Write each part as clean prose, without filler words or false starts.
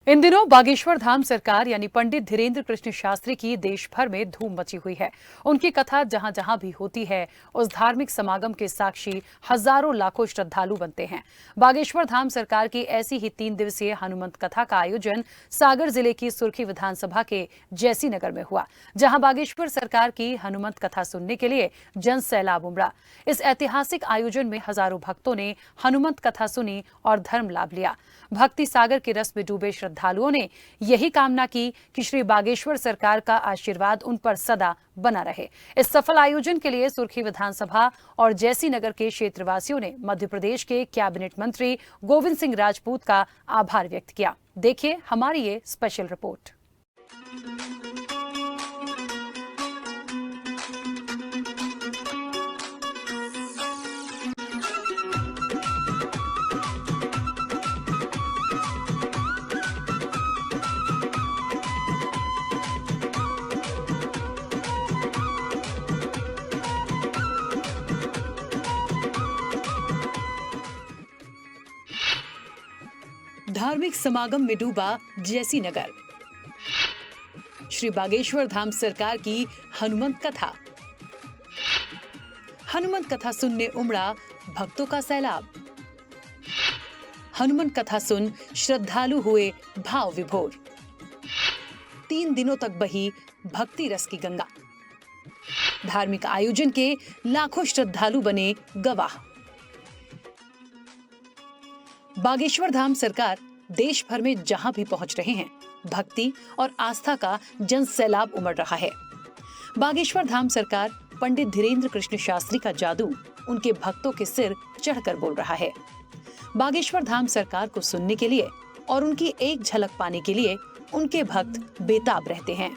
इन दिनों बागेश्वर धाम सरकार यानी पंडित धीरेन्द्र कृष्ण शास्त्री की देश भर में धूम मची हुई है। उनकी कथा जहां जहां भी होती है, उस धार्मिक समागम के साक्षी हजारों लाखों श्रद्धालु बनते हैं। बागेश्वर धाम सरकार की ऐसी ही 3 दिवसीय हनुमंत कथा का आयोजन सागर जिले की सुर्खी विधानसभा के जैसी नगर में हुआ, जहां बागेश्वर सरकार की हनुमंत कथा सुनने के लिए जन सैलाब उमड़ा। इस ऐतिहासिक आयोजन में हजारों भक्तों ने हनुमंत कथा सुनी और धर्म लाभ लिया। भक्ति सागर के रस में डूबे श्रद्धालुओं ने यही कामना की कि श्री बागेश्वर सरकार का आशीर्वाद उन पर सदा बना रहे। इस सफल आयोजन के लिए सुर्खी विधानसभा और जैसी नगर के क्षेत्रवासियों ने मध्य प्रदेश के कैबिनेट मंत्री गोविंद सिंह राजपूत का आभार व्यक्त किया। देखिए हमारी ये स्पेशल रिपोर्ट। धार्मिक समागम में डूबा जैसी नगर। श्री बागेश्वर धाम सरकार की हनुमंत कथा। हनुमंत कथा सुनने उमड़ा भक्तों का सैलाब। हनुमंत कथा सुन श्रद्धालु हुए भाव विभोर। 3 दिनों तक बही भक्ति रस की गंगा। धार्मिक आयोजन के लाखों श्रद्धालु बने गवाह। बागेश्वर धाम सरकार देश भर में जहां भी पहुंच रहे हैं, भक्ति और आस्था का जन सैलाब उमड़ रहा है। बागेश्वर धाम सरकार पंडित धीरेन्द्र कृष्ण शास्त्री का जादू उनके भक्तों के सिर चढ़कर बोल रहा है। बागेश्वर धाम सरकार को सुनने के लिए और उनकी एक झलक पाने के लिए उनके भक्त बेताब रहते हैं।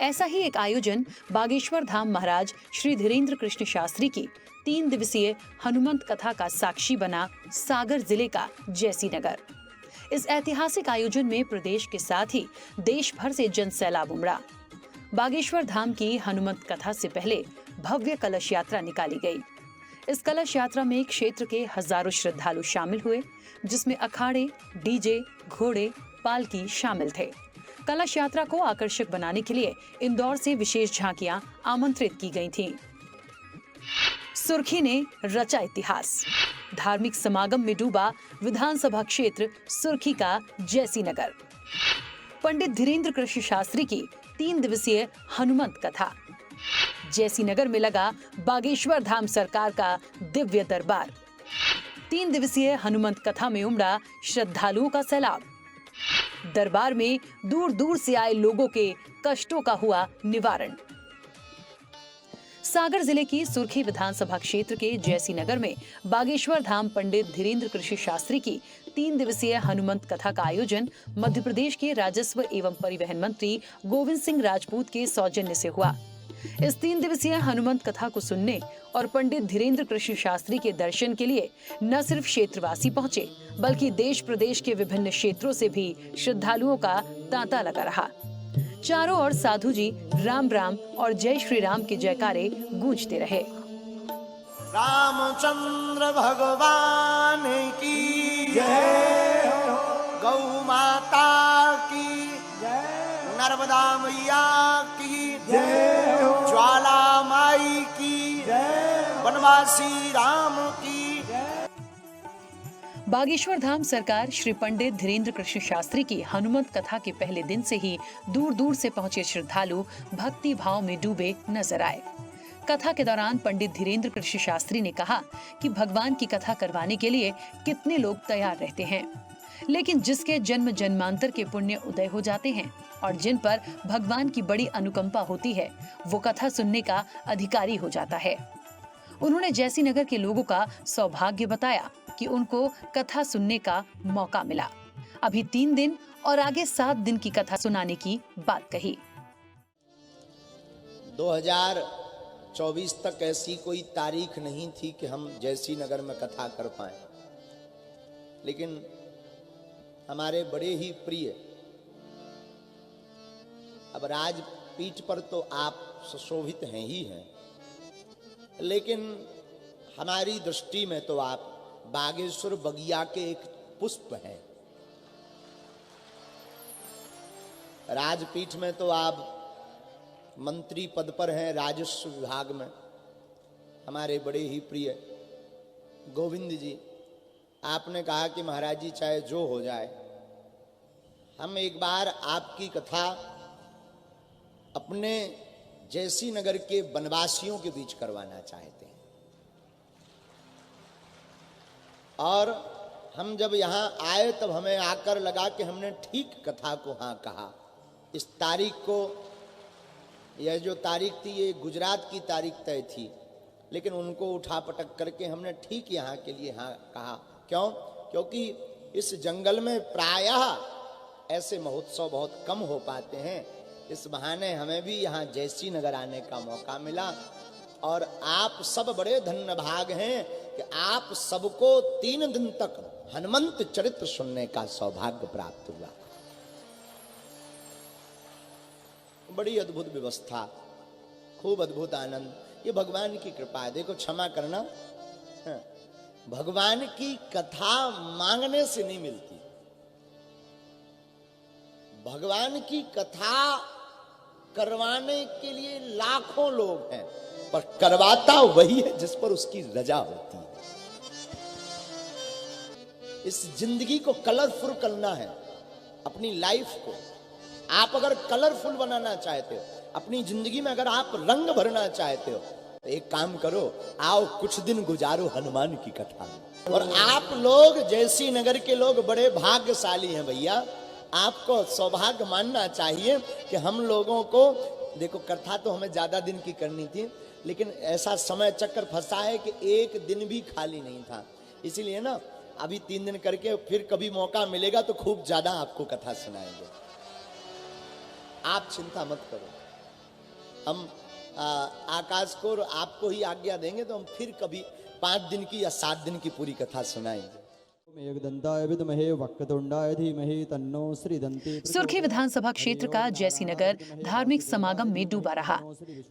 ऐसा ही एक आयोजन बागेश्वर धाम महाराज श्री धीरेन्द्र कृष्ण शास्त्री की 3 दिवसीय हनुमंत कथा का साक्षी बना सागर जिले का जैसी नगर। इस ऐतिहासिक आयोजन में प्रदेश के साथ ही देश भर से जन सैलाब उमड़ा। बागेश्वर धाम की हनुमंत कथा से पहले भव्य कलश यात्रा निकाली गई। इस कलश यात्रा में क्षेत्र के हजारों श्रद्धालु शामिल हुए, जिसमें अखाड़े, डीजे, घोड़े, पालकी शामिल थे। कलश यात्रा को आकर्षक बनाने के लिए इंदौर से विशेष झांकियां आमंत्रित की गई थीं। सुर्खी ने रचा इतिहास। धार्मिक समागम में डूबा विधानसभा क्षेत्र सुर्खी का जैसी नगर। पंडित धीरेन्द्र कृष्ण शास्त्री की 3 दिवसीय हनुमंत कथा। जैसी नगर में लगा बागेश्वर धाम सरकार का दिव्य दरबार। 3 दिवसीय हनुमंत कथा में उमड़ा श्रद्धालुओं का सैलाब। दरबार में दूर दूर से आए लोगों के कष्टों का हुआ निवारण। सागर जिले की सुर्खी विधानसभा क्षेत्र के जैसी नगर में बागेश्वर धाम पंडित धीरेन्द्र कृष्ण शास्त्री की 3 दिवसीय हनुमंत कथा का आयोजन मध्य प्रदेश के राजस्व एवं परिवहन मंत्री गोविंद सिंह राजपूत के सौजन्य से हुआ। इस 3 दिवसीय हनुमंत कथा को सुनने और पंडित धीरेन्द्र कृष्ण शास्त्री के दर्शन के लिए न सिर्फ क्षेत्रवासी पहुंचे, बल्कि देश प्रदेश के विभिन्न क्षेत्रों से भी श्रद्धालुओं का तांता लगा रहा। चारों ओर साधु जी राम राम और जय श्री राम के जयकारे गूंजते रहे। रामचंद्र भगवान की जय, गौ माता की जय, नर्मदा मैया की जय, ज्वाला माई की जय, वनवासी राम की। बागेश्वर धाम सरकार श्री पंडित धीरेन्द्र कृष्ण शास्त्री की हनुमंत कथा के पहले दिन से ही दूर दूर से पहुंचे श्रद्धालु भक्ति भाव में डूबे नजर आए। कथा के दौरान पंडित धीरेन्द्र कृष्ण शास्त्री ने कहा कि भगवान की कथा करवाने के लिए कितने लोग तैयार रहते हैं, लेकिन जिसके जन्म जन्मांतर के पुण्य उदय हो जाते हैं और जिन पर भगवान की बड़ी अनुकंपा होती है, वो कथा सुनने का अधिकारी हो जाता है। उन्होंने जैसी नगर के लोगों का सौभाग्य बताया कि उनको कथा सुनने का मौका मिला। अभी 3 दिन और आगे 7 दिन की कथा सुनाने की बात कही। 2024 तक ऐसी कोई तारीख नहीं थी कि हम जैसी नगर में कथा कर पाए, लेकिन हमारे बड़े ही प्रिय अब राजपीठ पर तो आप सुशोभित हैं ही हैं, लेकिन हमारी दृष्टि में तो आप बागेश्वर बगिया के एक पुष्प हैं। राजपीठ में तो आप मंत्री पद पर हैं, राजस्व विभाग में। हमारे बड़े ही प्रिय गोविंद जी, आपने कहा कि महाराज जी चाहे जो हो जाए, हम एक बार आपकी कथा अपने जैसी नगर के वनवासियों के बीच करवाना चाहते हैं। और हम जब यहाँ आए तब हमें आकर लगा कि हमने ठीक कथा को हाँ कहा। इस तारीख को, यह जो तारीख थी ये गुजरात की तारीख तय थी, लेकिन उनको उठा पटक करके हमने ठीक यहाँ के लिए हाँ कहा। क्यों? क्योंकि इस जंगल में प्रायः ऐसे महोत्सव बहुत कम हो पाते हैं। इस बहाने हमें भी यहाँ जैसी नगर आने का मौका मिला, और आप सब बड़े धन्य भाग हैं कि आप सबको 3 दिन तक हनुमंत चरित्र सुनने का सौभाग्य प्राप्त हुआ। बड़ी अद्भुत व्यवस्था, खूब अद्भुत आनंद। ये भगवान की कृपा है। देखो, क्षमा करना, हाँ, भगवान की कथा मांगने से नहीं मिलती। भगवान की कथा करवाने के लिए लाखों लोग हैं, पर करवाता वही है जिस पर उसकी रजा होती है। इस जिंदगी को कलरफुल करना है, अपनी लाइफ को आप अगर कलरफुल बनाना चाहते हो, अपनी जिंदगी में अगर आप रंग भरना चाहते हो, तो एक काम करो, आओ कुछ दिन गुजारो हनुमान की कथा में। और आप लोग जैसी नगर के लोग बड़े भाग्यशाली हैं भैया। आपको सौभाग्य मानना चाहिए कि हम लोगों को, देखो कथा तो हमें ज्यादा दिन की करनी थी, लेकिन ऐसा समय चक्कर फंसा है कि एक दिन भी खाली नहीं था। इसीलिए ना अभी 3 दिन करके फिर कभी मौका मिलेगा तो खूब ज्यादा आपको कथा सुनाएंगे। आप चिंता मत करो, हम आकाश को और आपको ही आज्ञा देंगे तो हम फिर कभी 5 दिन की या 7 दिन की पूरी कथा सुनाएंगे। सुर्खी विधानसभा क्षेत्र का जैसी नगर धार्मिक समागम में डूबा रहा।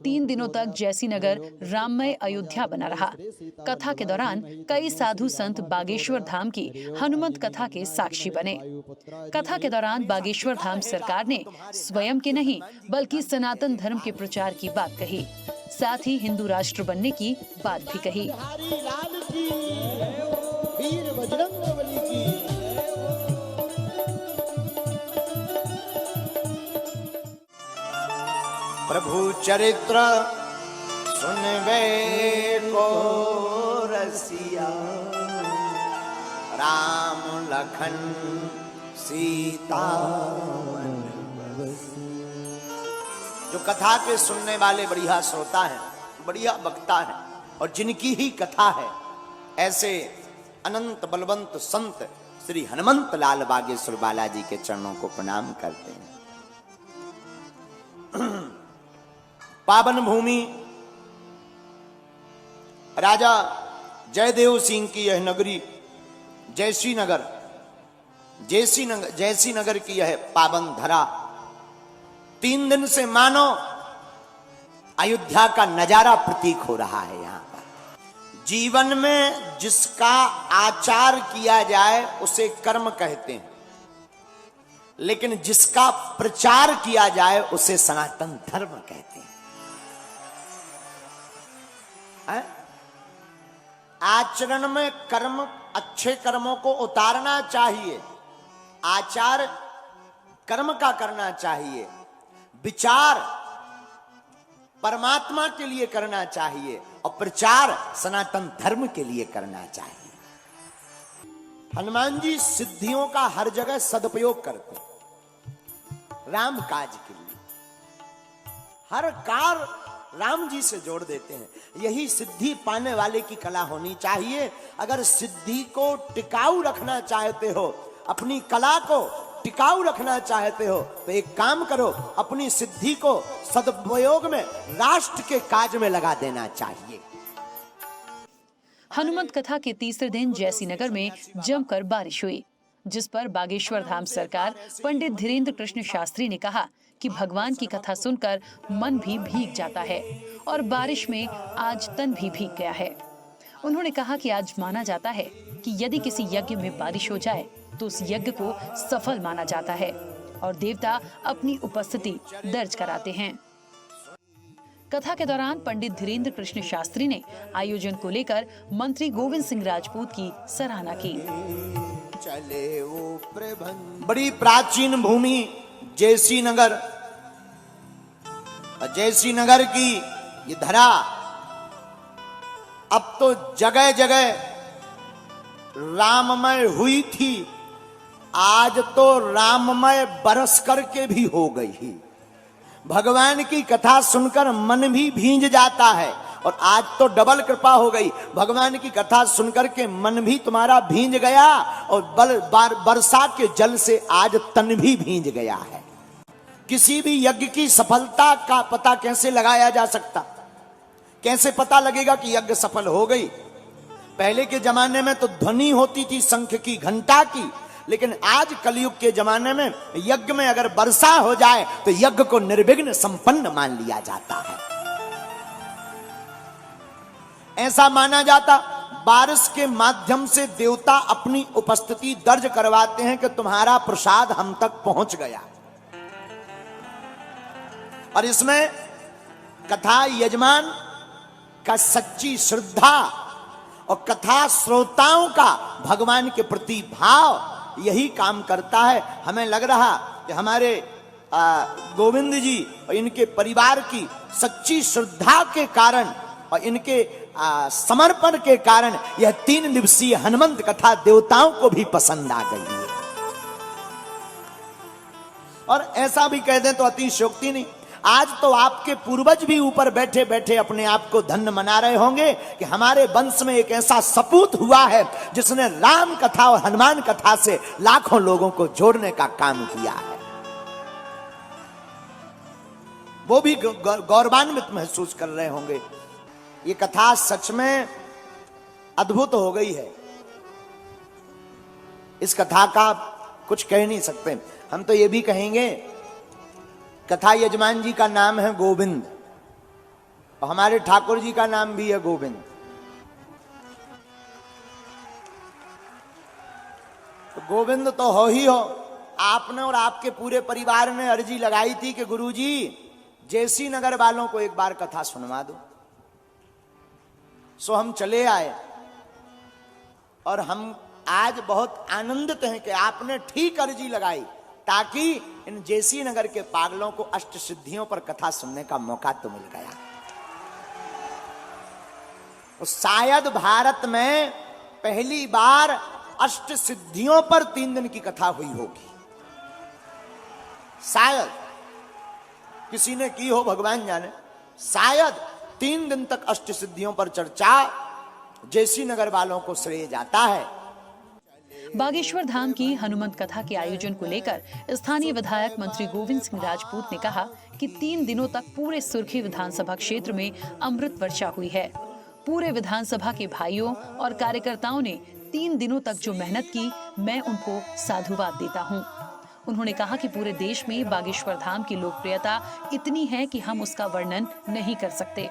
3 दिनों तक जैसी नगर राममय अयोध्या बना रहा। कथा के दौरान कई साधु संत बागेश्वर धाम की हनुमंत कथा के साक्षी बने। कथा के दौरान बागेश्वर धाम सरकार ने स्वयं के नहीं बल्कि सनातन धर्म के प्रचार की बात कही, साथ ही हिंदू राष्ट्र बनने की बात भी कही। वीर बजरंगबली की। प्रभु चरित्र सुनवे को रसिया, राम लखन सीता। जो कथा के सुनने वाले बढ़िया श्रोता हैं, बढ़िया वक्ता हैं, और जिनकी ही कथा है, ऐसे अनंत बलवंत संत श्री हनुमंत लाल बागेश्वर बालाजी के चरणों को प्रणाम करते हैं। पावन भूमि राजा जयदेव सिंह की यह नगरी जैसी नगर की यह पावन धरा 3 दिन से मानो अयोध्या का नजारा प्रतीक हो रहा है। यहाँ पर जीवन में जिसका आचार किया जाए उसे कर्म कहते हैं, लेकिन जिसका प्रचार किया जाए उसे सनातन धर्म कहते हैं। आचरण में कर्म, अच्छे कर्मों को उतारना चाहिए, आचार कर्म का करना चाहिए, विचार परमात्मा के लिए करना चाहिए, और प्रचार सनातन धर्म के लिए करना चाहिए। हनुमान जी सिद्धियों का हर जगह सदुपयोग करते हैं, राम काज के लिए हर कार राम जी से जोड़ देते हैं। यही सिद्धि पाने वाले की कला होनी चाहिए। अगर सिद्धि को टिकाऊ रखना चाहते हो, अपनी कला को टिकाऊ रखना चाहते हो, तो एक काम करो, अपनी सिद्धि को सदुपयोग में राष्ट्र के काज में लगा देना चाहिए। हनुमंत कथा के तीसरे दिन जैसी नगर में जमकर बारिश हुई, जिस पर बागेश्वर धाम सरकार पंडित धीरेन्द्र कृष्ण शास्त्री ने कहा कि भगवान की कथा सुनकर मन भी भीग जाता है और बारिश में आज तन भी भीग गया है। उन्होंने कहा कि आज माना जाता है कि यदि किसी यज्ञ में बारिश हो जाए तो उस यज्ञ को सफल माना जाता है और देवता अपनी उपस्थिति दर्ज कराते हैं। कथा के दौरान पंडित धीरेन्द्र कृष्ण शास्त्री ने आयोजन को लेकर मंत्री गोविंद सिंह राजपूत की सराहना की। चले वो प्रबंध। बड़ी प्राचीन भूमि जैसी नगर, जैसी नगर की ये धरा अब तो जगह जगह राममय हुई थी, आज तो राममय बरस करके भी हो गई। भगवान की कथा सुनकर मन भी भींज जाता है और आज तो डबल कृपा हो गई। भगवान की कथा सुनकर के मन भी तुम्हारा भींज गया और बरसा के जल से आज तन भी भींज गया है। किसी भी यज्ञ की सफलता का पता कैसे लगाया जा सकता? कैसे पता लगेगा कि यज्ञ सफल हो गई? पहले के जमाने में तो ध्वनि होती थी शंख की, घंटा की, लेकिन आज कलयुग के जमाने में यज्ञ में अगर वर्षा हो जाए तो यज्ञ को निर्विघ्न संपन्न मान लिया जाता है। ऐसा माना जाता बारिश के माध्यम से देवता अपनी उपस्थिति दर्ज करवाते हैं कि तुम्हारा प्रसाद हम तक पहुंच गया। और इसमें कथा यजमान का सच्ची श्रद्धा और कथा श्रोताओं का भगवान के प्रति भाव यही काम करता है। हमें लग रहा कि हमारे गोविंद जी और इनके परिवार की सच्ची श्रद्धा के कारण और इनके समर्पण के कारण यह 3 दिवसीय हनुमंत कथा देवताओं को भी पसंद आ गई है। और ऐसा भी कह दें तो अतिशयोक्ति नहीं, आज तो आपके पूर्वज भी ऊपर बैठे बैठे अपने आप को धन्य मना रहे होंगे कि हमारे वंश में एक ऐसा सपूत हुआ है जिसने राम कथा और हनुमान कथा से लाखों लोगों को जोड़ने का काम किया है। वो भी गौरवान्वित महसूस कर रहे होंगे। ये कथा सच में अद्भुत हो गई है। इस कथा का कुछ कह नहीं सकते। हम तो ये भी कहेंगे, कथा यजमान जी का नाम है गोविंद और हमारे ठाकुर जी का नाम भी है गोविंद। तो गोविंद तो हो ही हो। आपने और आपके पूरे परिवार ने अर्जी लगाई थी कि गुरुजी जैसी नगर वालों को एक बार कथा सुनवा दो। सो हम चले आए और हम आज बहुत आनंदित हैं कि आपने ठीक अर्जी लगाई ताकि इन जैसी नगर के पागलों को अष्ट सिद्धियों पर कथा सुनने का मौका तो मिल गया। तो शायद भारत में पहली बार अष्ट सिद्धियों पर 3 दिन की कथा हुई होगी। शायद किसी ने की हो, भगवान जाने। शायद 3 दिन तक अष्ट सिद्धियों पर चर्चा जैसी नगर वालों को श्रेय जाता है। बागेश्वर धाम की हनुमंत कथा के आयोजन को लेकर स्थानीय विधायक मंत्री गोविंद सिंह राजपूत ने कहा कि 3 दिनों तक पूरे सुर्खी विधानसभा क्षेत्र में अमृत वर्षा हुई है। पूरे विधानसभा के भाइयों और कार्यकर्ताओं ने 3 दिनों तक जो मेहनत की, मैं उनको साधुवाद देता हूं। उन्होंने कहा कि पूरे देश में बागेश्वर धाम की लोकप्रियता इतनी है कि हम उसका वर्णन नहीं कर सकते।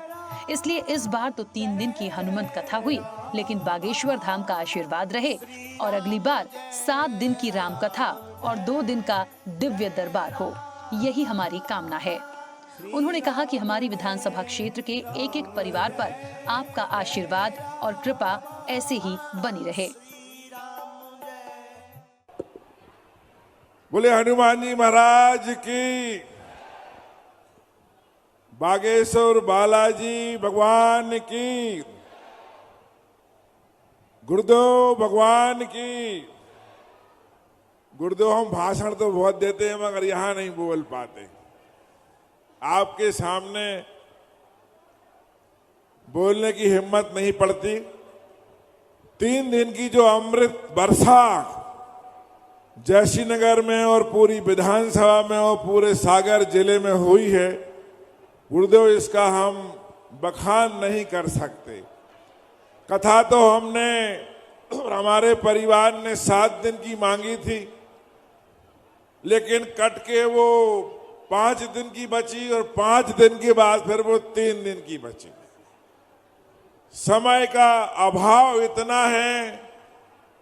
इसलिए इस बार तो 3 दिन की हनुमंत कथा हुई, लेकिन बागेश्वर धाम का आशीर्वाद रहे और अगली बार 7 दिन की राम कथा और 2 दिन का दिव्य दरबार हो, यही हमारी कामना है। उन्होंने कहा कि हमारी विधानसभा क्षेत्र के एक एक परिवार पर आपका आशीर्वाद और कृपा ऐसे ही बनी रहे। बोले हनुमान जी महाराज की, बागेश्वर बालाजी भगवान की, गुरुदेव भगवान की। गुरुदेव हम भाषण तो बहुत देते हैं मगर यहां नहीं बोल पाते। आपके सामने बोलने की हिम्मत नहीं पड़ती। 3 दिन की जो अमृत वर्षा जैसी नगर में और पूरी विधानसभा में और पूरे सागर जिले में हुई है, गुरुदेव इसका हम बखान नहीं कर सकते। कथा तो हमने और हमारे परिवार ने 7 दिन की मांगी थी, लेकिन कट के वो 5 दिन की बची और 5 दिन के बाद फिर वो 3 दिन की बची। समय का अभाव इतना है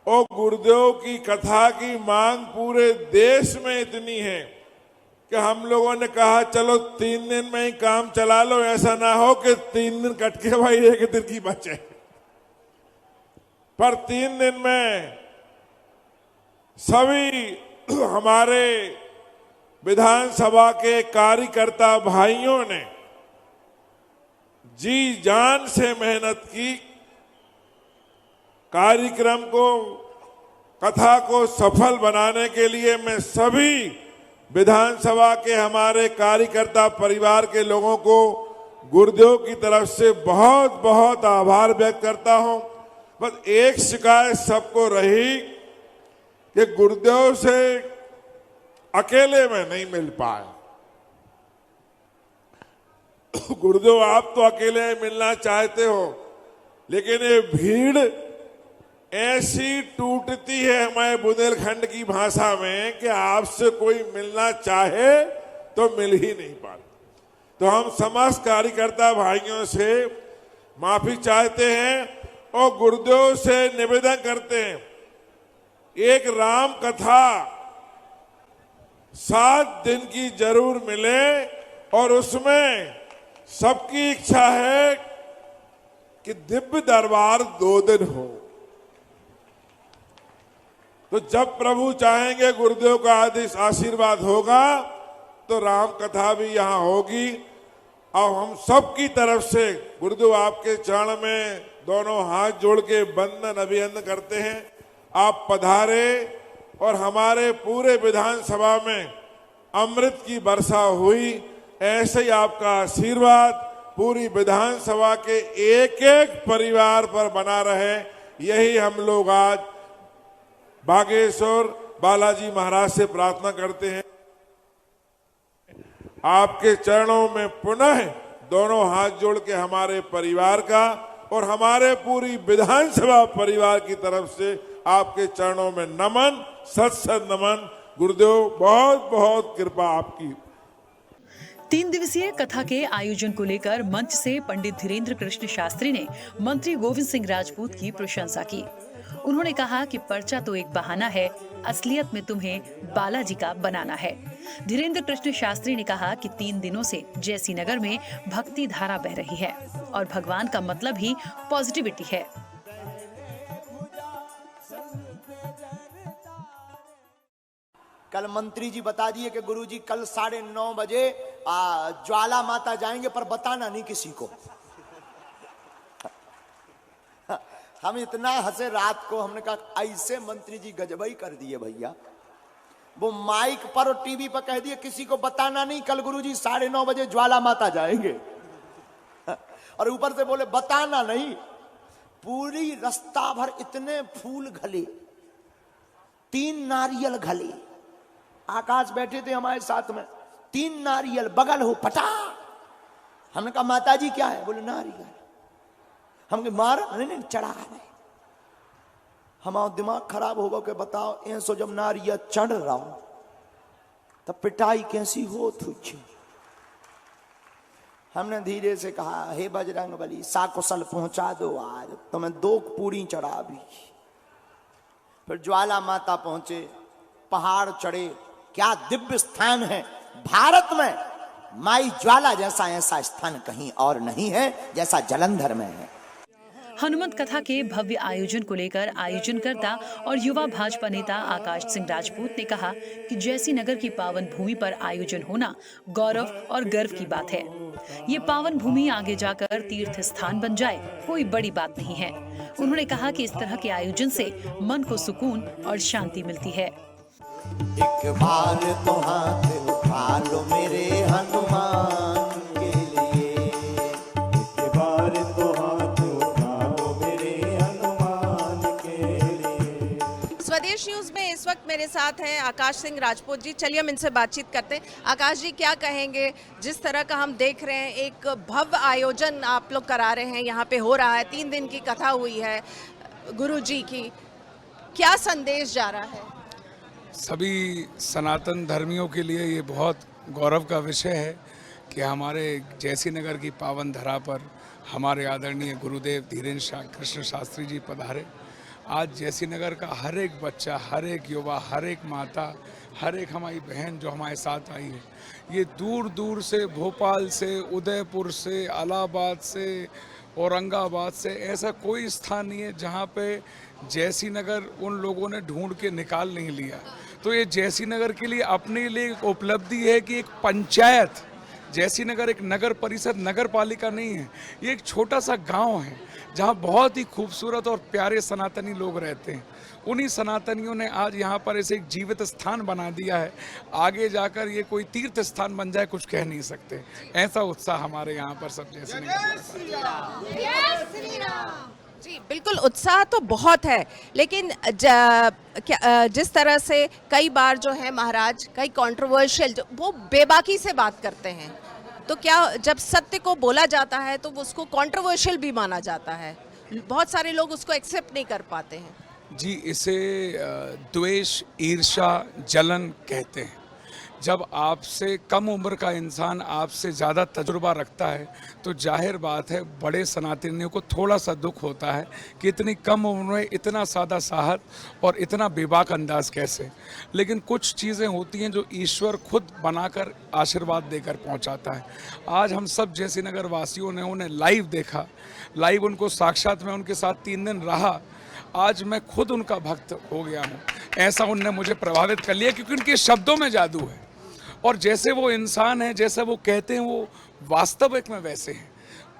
और गुरुदेव की कथा की मांग पूरे देश में इतनी है कि हम लोगों ने कहा चलो 3 दिन में ही काम चला लो, ऐसा ना हो कि 3 दिन कट के भाई 1 दिन की बचे। पर 3 दिन में सभी हमारे विधानसभा के कार्यकर्ता भाइयों ने जी जान से मेहनत की, कार्यक्रम को, कथा को सफल बनाने के लिए मैं सभी विधानसभा के हमारे कार्यकर्ता परिवार के लोगों को गुरुदेव की तरफ से बहुत बहुत आभार व्यक्त करता हूं। बस एक शिकायत सबको रही कि गुरुदेव से अकेले में नहीं मिल पाए। गुरुदेव आप तो अकेले मिलना चाहते हो, लेकिन ये भीड़ ऐसी टूटती है हमारे बुंदेलखंड की भाषा में कि आपसे कोई मिलना चाहे तो मिल ही नहीं पाता। तो हम समस्त कार्यकर्ता भाइयों से माफी चाहते हैं और गुरुदेव से निवेदन करते हैं, एक राम कथा 7 दिन की जरूर मिले और उसमें सबकी इच्छा है कि दिव्य दरबार 2 दिन हो। तो जब प्रभु चाहेंगे गुरुदेव का आशीर्वाद होगा तो राम कथा भी यहां होगी। और हम सब की तरफ से गुरुदेव आपके चरण में दोनों हाथ जोड़ के वंदन अभिनंदन करते हैं। आप पधारे और हमारे पूरे विधानसभा में अमृत की वर्षा हुई, ऐसे ही आपका आशीर्वाद पूरी विधानसभा के एक एक परिवार पर बना रहे, यही हम लोग आज बागेश्वर बालाजी महाराज से प्रार्थना करते हैं। आपके चरणों में पुनः दोनों हाथ जोड़ के हमारे परिवार का और हमारे पूरी विधानसभा परिवार की तरफ से आपके चरणों में नमन, सत सत नमन। गुरुदेव बहुत बहुत कृपा आपकी। 3 दिवसीय कथा के आयोजन को लेकर मंच से पंडित धीरेन्द्र कृष्ण शास्त्री ने मंत्री गोविंद सिंह राजपूत की प्रशंसा की। उन्होंने कहा कि पर्चा तो एक बहाना है, असलियत में तुम्हें बालाजी का बनाना है। धीरेन्द्र कृष्ण शास्त्री ने कहा कि 3 दिनों से जैसी नगर में भक्ति धारा बह रही है और भगवान का मतलब ही पॉजिटिविटी है। कल मंत्री जी बता दिए कि गुरुजी कल 9:30 बजे ज्वाला माता जाएंगे, पर बताना नहीं किसी को। हम इतना हंसे रात को, हमने कहा ऐसे मंत्री जी गजबई कर दिए भैया। वो माइक पर और टीवी पर कह दिए किसी को बताना नहीं, कल गुरुजी 9:30 बजे ज्वाला माता जाएंगे। और ऊपर से बोले बताना नहीं। पूरी रास्ता भर इतने फूल घले, 3 नारियल घले। आकाश बैठे थे हमारे साथ में, 3 नारियल बगल हो पटा। हमने कहा माता जी क्या है? बोले नारियल। हम मार नहीं चढ़ा रहे। हमारा दिमाग खराब होगा कि बताओ ऐसो जब नारियल चढ़ रहा हो तब पिटाई कैसी हो तुझे। हमने धीरे से कहा हे बजरंग बली साकुशल पहुंचा दो, आज तो मैं 2 पूरी चढ़ा भी। फिर ज्वाला माता पहुंचे, पहाड़ चढ़े। क्या दिव्य स्थान है भारत में। माई ज्वाला जैसा ऐसा स्थान कहीं और नहीं है जैसा जालंधर में है। हनुमंत कथा के भव्य आयोजन को लेकर आयोजनकर्ता और युवा भाजपा नेता आकाश सिंह राजपूत ने कहा कि जैसी नगर की पावन भूमि पर आयोजन होना गौरव और गर्व की बात है। ये पावन भूमि आगे जाकर तीर्थ स्थान बन जाए कोई बड़ी बात नहीं है। उन्होंने कहा कि इस तरह के आयोजन से मन को सुकून और शांति मिलती है। एक बार तो हाथ उठा लो मेरे हनुमान के लिए, एक बार तो हाथ उठा लो मेरे हनुमान के लिए। स्वदेश न्यूज में इस वक्त मेरे साथ हैं आकाश सिंह राजपूत जी। चलिए हम इनसे बातचीत करते हैं। आकाश जी क्या कहेंगे, जिस तरह का हम देख रहे हैं एक भव्य आयोजन आप लोग करा रहे हैं, यहाँ पे हो रहा है, 3 दिन की कथा हुई है गुरु जी की, क्या संदेश जा रहा है? सभी सनातन धर्मियों के लिए ये बहुत गौरव का विषय है कि हमारे जैसी नगर की पावन धरा पर हमारे आदरणीय गुरुदेव धीरेन्द्र कृष्ण शास्त्री जी पधारे। आज जैसी नगर का हर एक बच्चा, हर एक युवा, हर एक माता, हर एक हमारी बहन जो हमारे साथ आई है, ये दूर दूर से, भोपाल से, उदयपुर से, इलाहाबाद से, औरंगाबाद से, ऐसा कोई स्थान नहीं है जहाँ पे जैसी नगर उन लोगों ने ढूंढ के निकाल नहीं लिया। तो ये जैसी नगर के लिए अपने लिए एक उपलब्धि है कि एक पंचायत, जैसी नगर एक नगर परिषद, नगर पालिका नहीं है, ये एक छोटा सा गांव है जहां बहुत ही खूबसूरत और प्यारे सनातनी लोग रहते हैं। उन्हीं सनातनियों ने आज यहाँ पर ऐसे एक जीवित स्थान बना दिया है। आगे जाकर ये कोई तीर्थ स्थान बन जाए कुछ कह नहीं सकते। ऐसा उत्साह हमारे यहाँ पर सब जैसी नगर। जी बिल्कुल, उत्साह तो बहुत है, लेकिन जिस तरह से कई बार जो है महाराज कई कंट्रोवर्शियल, वो बेबाकी से बात करते हैं, तो क्या जब सत्य को बोला जाता है तो उसको कंट्रोवर्शियल भी माना जाता है, बहुत सारे लोग उसको एक्सेप्ट नहीं कर पाते हैं। जी, इसे द्वेष, ईर्ष्या, जलन कहते हैं। जब आपसे कम उम्र का इंसान आपसे ज़्यादा तजुर्बा रखता है तो जाहिर बात है बड़े सनातनियों को थोड़ा सा दुख होता है कि इतनी कम उम्र में इतना सादा साहत और इतना बेबाक अंदाज कैसे। लेकिन कुछ चीज़ें होती हैं जो ईश्वर खुद बनाकर आशीर्वाद देकर पहुंचाता है। आज हम सब जैसी नगर वासियों ने उन्हें लाइव देखा, लाइव उनको साक्षात में उनके साथ 3 दिन रहा। आज मैं खुद उनका भक्त हो गया हूँ। ऐसा उनने मुझे प्रभावित कर लिया क्योंकि उनके शब्दों में जादू है और जैसे वो इंसान है, जैसा वो कहते हैं, वो वास्तविक में वैसे हैं।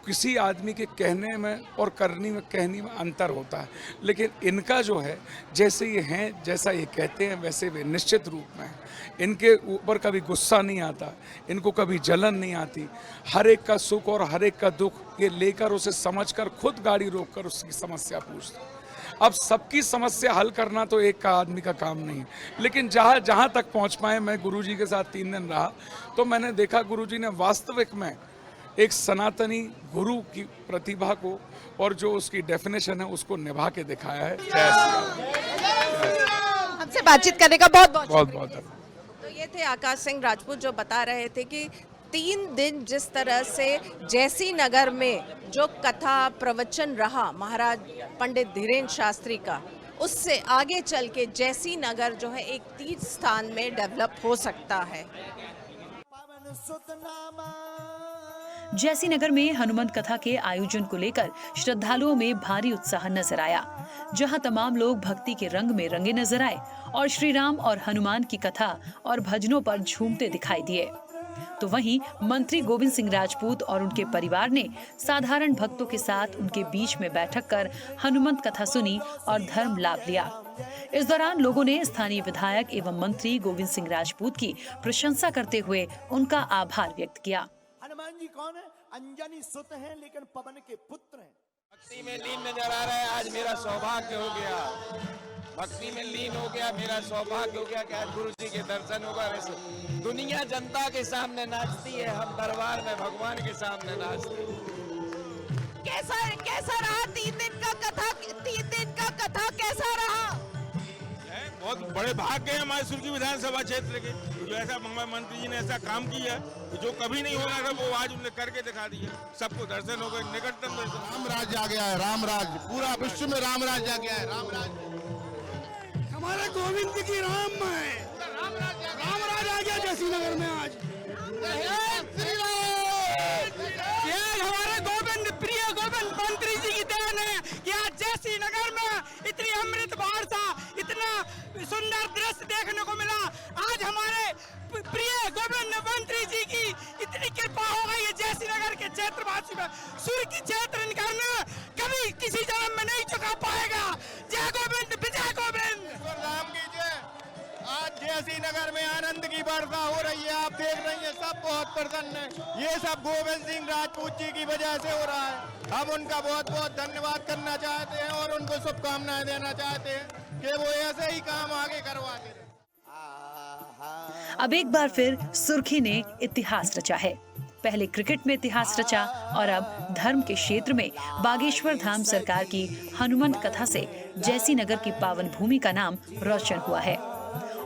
किसी आदमी के कहने में और करने में, कहने में अंतर होता है, लेकिन इनका जो है जैसे ये हैं, जैसा ये कहते हैं, वैसे वे निश्चित रूप में हैं। इनके ऊपर कभी गुस्सा नहीं आता, इनको कभी जलन नहीं आती। हर एक का सुख और हर एक का दुख ये लेकर, उसे समझकर, खुद गाड़ी रोककर उसकी समस्या पूछते। अब सबकी समस्या हल करना तो एक का आदमी का काम नहीं है, लेकिन जहाँ तक पहुँच पाए, मैं गुरुजी के साथ 3 दिन रहा तो मैंने देखा गुरुजी ने वास्तविक में एक सनातनी गुरु की प्रतिभा को और जो उसकी डेफिनेशन है उसको निभा के दिखाया है। हमसे बातचीत करने का बहुत बहुत धन्यवाद। तो ये थे आकाश सिंह राजपूत जो बता रहे थे कि 3 दिन जिस तरह से जैसी नगर में जो कथा प्रवचन रहा महाराज पंडित धीरेन्द्र शास्त्री का, उससे आगे चल के जैसी नगर जो है एक तीर्थ स्थान में डेवलप हो सकता है। जैसी नगर में हनुमंत कथा के आयोजन को लेकर श्रद्धालुओं में भारी उत्साह नजर आया, जहां तमाम लोग भक्ति के रंग में रंगे नजर आए और श्री राम और हनुमान की कथा और भजनों पर झूमते दिखाई दिए। तो वहीं मंत्री गोविंद सिंह राजपूत और उनके परिवार ने साधारण भक्तों के साथ उनके बीच में बैठक कर हनुमंत कथा सुनी और धर्म लाभ लिया। इस दौरान लोगों ने स्थानीय विधायक एवं मंत्री गोविंद सिंह राजपूत की प्रशंसा करते हुए उनका आभार व्यक्त किया। हनुमान जी कौन है? अंजनी सुत हैं लेकिन पवन के पुत्र हैं। भक्ति में लीन नजर आ रहा है। आज मेरा सौभाग्य हो गया, भक्ति में लीन हो गया, मेरा सौभाग्य हो गया कि आज गुरु जी के दर्शन होगा। वैसे दुनिया जनता के सामने नाचती है, हम दरबार में भगवान के सामने नाचते हैं। कैसा रहा 3 दिन का कथा? 3 दिन का कथा कैसा रहा? बहुत बड़े भाग्य हैं हमारे सुर्खी विधानसभा क्षेत्र के, जो ऐसा मंत्री जी ने ऐसा काम किया है जो कभी नहीं हो रहा था, वो आज उन्होंने करके दिखा दिया। सबको दर्शन हो गए, निकटतम दर्शन। राम राज आ गया है, राम राज पूरा विश्व में राम राज आ गया है। राम राज हमारे गोविंद जी की राम है, राम राज आ गया जैसी नगर में आज। हमारे गोविंद, प्रिय गोविंद मंत्री जी की देन है कि आज जैसी नगर में इतनी अमृत वर्षा, इतना सुंदर दृश्य देखने को मिला। आज हमारे प्रिय गोविंद मंत्री जी की इतनी कृपा हो गई है जैसी नगर के क्षेत्रवासी में। सूर्य की क्षेत्र करना कभी किसी जन्म में नहीं चुका पाएगा। जय गोविंद, विजय गोविंद। राम की जय। आज जैसी नगर में आनंद की वर्षा हो रही है, आप देख रही हैं, सब बहुत प्रसन्न है। ये सब गोविंद सिंह राजपूत जी की वजह से हो रहा है। हम उनका बहुत बहुत धन्यवाद करना चाहते हैं और उनको शुभकामनाएं देना चाहते हैं कि वो ऐसे ही काम आगे करवाते रहे। अब एक बार फिर सुर्खी ने इतिहास रचा है। पहले क्रिकेट में इतिहास रचा और अब धर्म के क्षेत्र में बागेश्वर धाम सरकार की हनुमंत कथा से जैसी नगर की पावन भूमि का नाम रोशन हुआ है।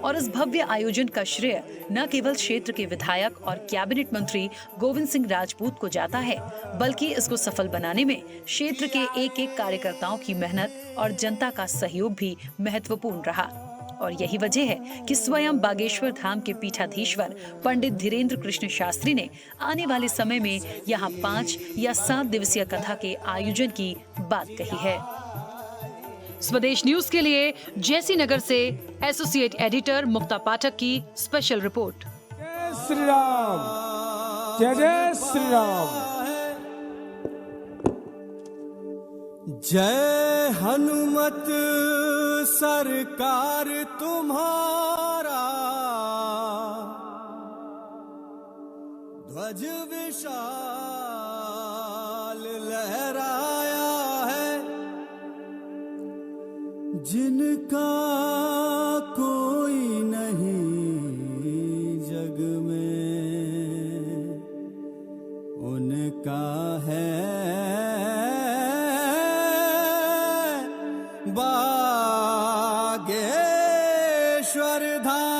और इस भव्य आयोजन का श्रेय न केवल क्षेत्र के विधायक और कैबिनेट मंत्री गोविंद सिंह राजपूत को जाता है, बल्कि इसको सफल बनाने में क्षेत्र के एक एक कार्यकर्ताओं की मेहनत और जनता का सहयोग भी महत्वपूर्ण रहा। और यही वजह है कि स्वयं बागेश्वर धाम के पीठाधीश्वर पंडित धीरेन्द्र कृष्ण शास्त्री ने आने वाले समय में यहाँ 5 या 7 दिवसीय कथा के आयोजन की बात कही है। स्वदेश न्यूज के लिए जैसी नगर से एसोसिएट एडिटर मुक्ता पाठक की स्पेशल रिपोर्ट। जय श्री राम, जय जय श्री राम। जय हनुमत सरकार तुम्हारा, ध्वज विशाल लहराया है, जिनका कोई नहीं जग में, उनका है बागेश्वर धाम।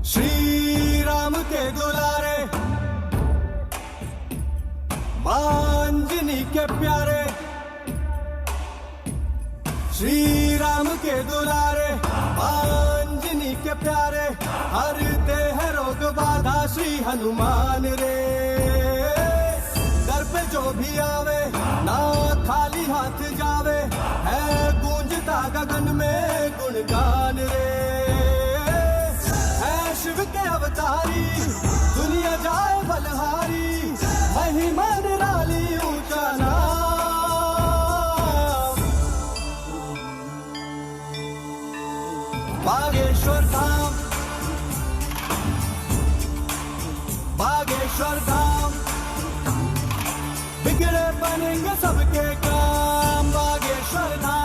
श्री राम के दुलारे, अंजनी के प्यारे, श्री राम के दुलारे, अंजनी के प्यारे, हरते हैं रोग बाधा श्री हनुमान रे। दर पे जो भी आवे ना खाली हाथ जावे, है गूंजता गगन में गुणगान रे। है शिव के अवतारी, दुनिया जाए बलहारी, महिमा निराली ऊंचा नाम। बागेश्वर धाम, बागेश्वर धाम, बिगड़े बनेंगे सबके काम, बागेश्वर धाम।